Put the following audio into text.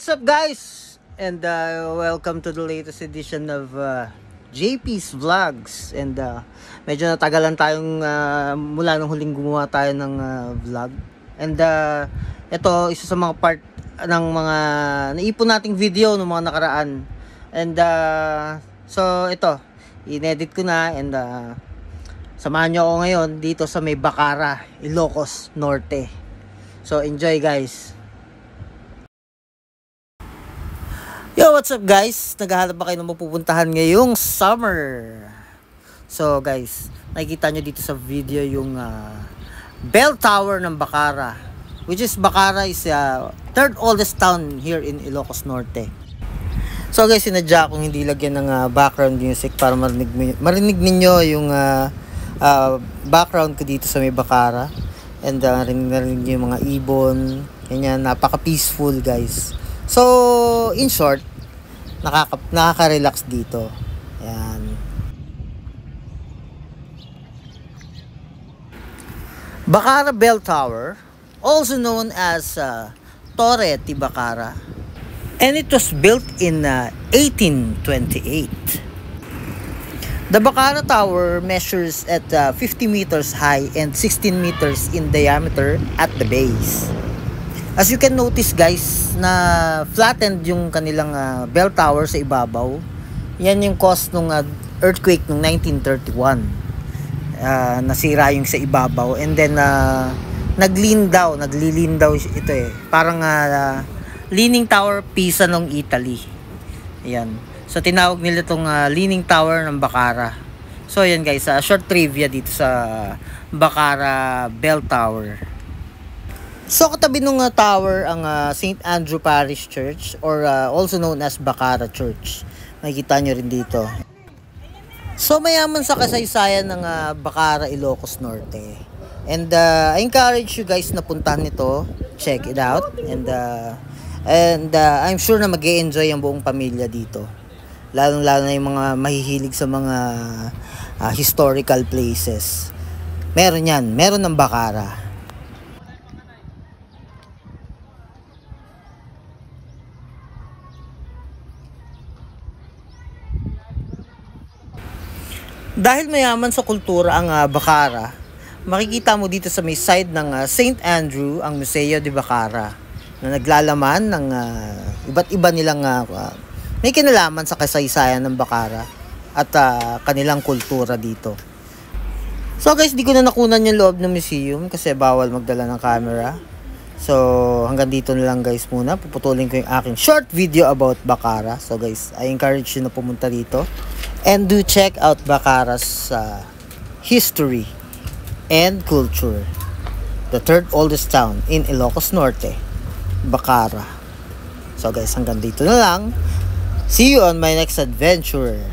What's up guys? And welcome to the latest edition of JP's Vlogs. And medyo natagalan tayong mula nung huling gumawa tayo ng vlog. And ito, isa sa mga part ng mga naipon nating video ng mga nakaraan. And so ito, inedit ko na. And samahan nyo ako ngayon dito sa may Bacara, Ilocos Norte. So enjoy guys. Yo, what's up guys? Naghahanap ba kayo ng mapupuntahan ngayong summer? So guys, nakikita nyo dito sa video yung bell tower ng Bacara, which is Bacara is third oldest town here in Ilocos Norte. So guys, sinadya kong hindi lagyan ng background music para marinig ninyo yung background ko dito sa may Bacara. And narinig nyo yung mga ibon. Ganyan, napaka-peaceful guys. So, in short, nakaka-relax dito. Ayan. Bacara Bell Tower, also known as Torre de Bacara, and it was built in 1828. The Bacara Tower measures at 50 meters high and 16 meters in diameter at the base. As you can notice guys, na flattened yung kanilang bell tower sa ibabaw. Yan yung cause ng earthquake noong 1931. Nasira yung sa ibabaw. And then, naglilin daw ito eh. Parang Leaning Tower Pisa ng Italy. Ayan. So, tinawag nila itong Leaning Tower ng Bacara. So, ayan guys, short trivia dito sa Bacara Bell Tower. So, katabi ng tower ang St. Andrew Parish Church or also known as Bacara Church. Makikita nyo rin dito. So, mayaman sa kasaysayan ng Bacara, Ilocos Norte. And I encourage you guys na puntahan nito. Check it out. And I'm sure na mag-e-enjoy ang buong pamilya dito. Lalo-lalo na yung mga mahihilig sa mga historical places. Meron yan. Meron ng Bacara. Dahil mayaman sa kultura ang Bacara, makikita mo dito sa may side ng St. Andrew ang Museo de Bacara na naglalaman ng iba't iba nilang may kinalaman sa kasaysayan ng Bacara at kanilang kultura dito. So guys, di ko na nakunan yung loob ng museum kasi bawal magdala ng camera. So hanggang dito na lang guys muna. Puputulin ko yung aking short video about Bacara. So guys, I encourage you na pumunta dito. And do check out Bacara's history and culture. The third oldest town in Ilocos Norte, Bacara. So guys, hanggang dito na lang. See you on my next adventure.